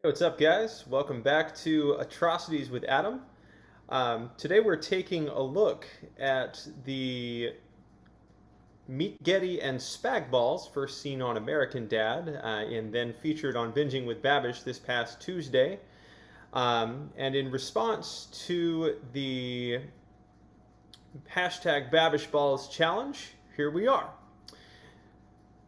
Hey, what's up, guys? Welcome back to Atrocities with Adam. Today we're taking a look at the Meat-Ghetti and Spag-Balls, first seen on American Dad, and then featured on Binging with Babish this past Tuesday. And in response to the hashtag Babish Balls challenge, here we are.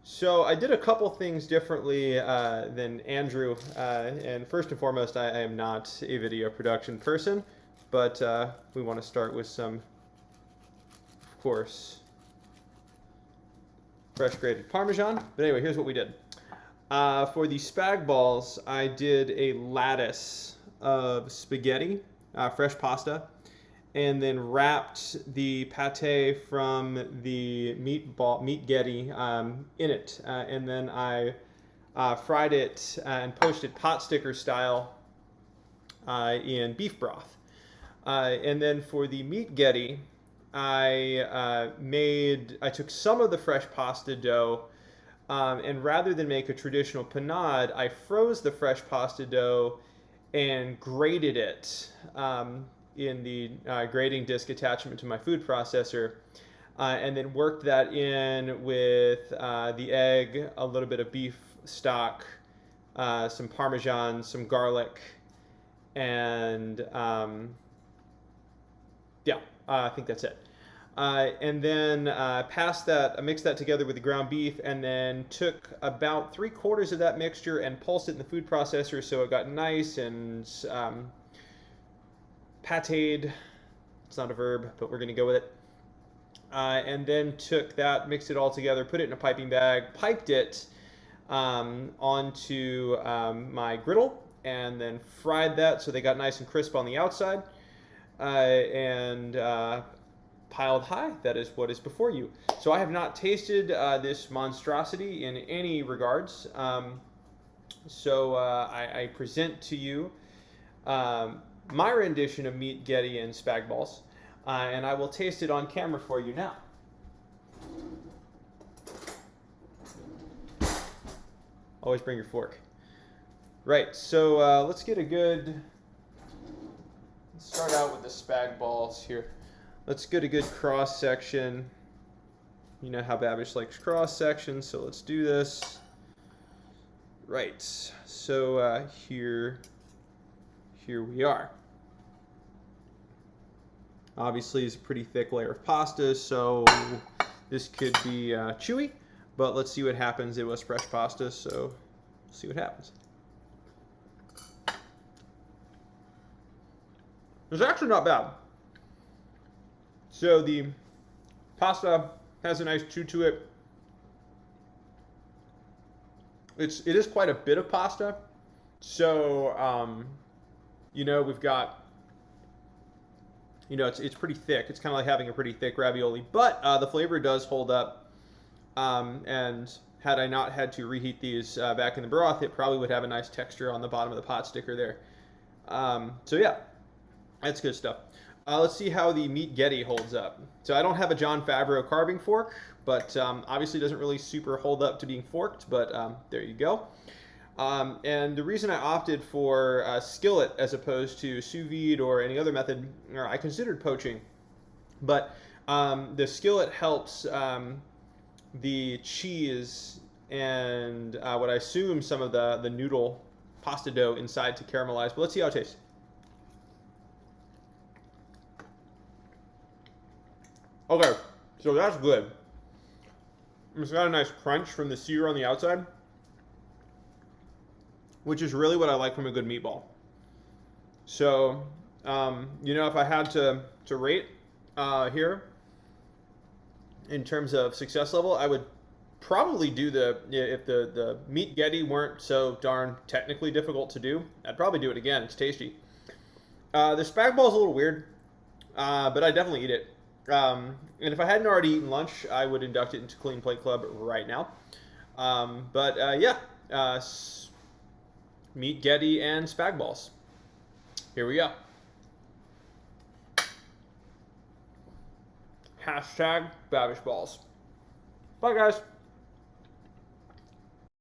So I did a couple things differently than Andrew, and first and foremost, I am not a video production person, but we want to start with some, of course, fresh grated Parmesan. But anyway, here's what we did. For the spag balls, I did a lattice of spaghetti, fresh pasta, and then wrapped the pate from the Meat-Ghetti in it. And then I fried it and poached it pot sticker style in beef broth. And then for the Meat-Ghetti, I took some of the fresh pasta dough, and rather than make a traditional panade, I froze the fresh pasta dough and grated it in the grating disc attachment to my food processor, and then worked that in with the egg, a little bit of beef stock, some Parmesan, some garlic, and yeah, I think that's it. And then I mixed that together with the ground beef, and then took about 3/4 of that mixture and pulsed it in the food processor so it got nice and pateed. It's not a verb, but we're going to go with it. And then took that, mixed it all together, put it in a piping bag, piped it onto my griddle, and then fried that so they got nice and crisp on the outside, and piled high. That is what is before you. So I have not tasted this monstrosity in any regards. So I present to you my rendition of Meat-Ghetti and Spag-Balls, and I will taste it on camera for you now. Always bring your fork. Right, so let's start out with the Spag-Balls here. Let's get a good cross section. You know how Babish likes cross sections, so let's do this. Right, so here we are. Obviously, it's a pretty thick layer of pasta, so this could be chewy, but let's see what happens. It was fresh pasta, so we'll see what happens. It's actually not bad. So the pasta has a nice chew to it. It is quite a bit of pasta. So, we've got, it's pretty thick. It's kind of like having a pretty thick ravioli, but the flavor does hold up. And had I not had to reheat these back in the broth, it probably would have a nice texture on the bottom of the pot sticker there. So yeah, that's good stuff. Let's see how the Meat-Ghetti holds up. So I don't have a Jon Favreau carving fork, but obviously doesn't really super hold up to being forked, but there you go. And the reason I opted for a skillet as opposed to sous vide or any other method, or I considered poaching, but the skillet helps the cheese and what I assume some of the noodle pasta dough inside to caramelize. But let's see how it tastes. Okay, so that's good. It's got a nice crunch from the sear on the outside, which is really what I like from a good meatball. So, if I had to rate here in terms of success level, I would probably do if the Meat-Ghetti weren't so darn technically difficult to do, I'd probably do it again. It's tasty. The spag ball is a little weird, but I definitely eat it. And if I hadn't already eaten lunch, I would induct it into Clean Plate Club right now. Yeah, Meat-Ghetti and Spag-Balls. Here we go. Hashtag Babish Balls. Bye, guys.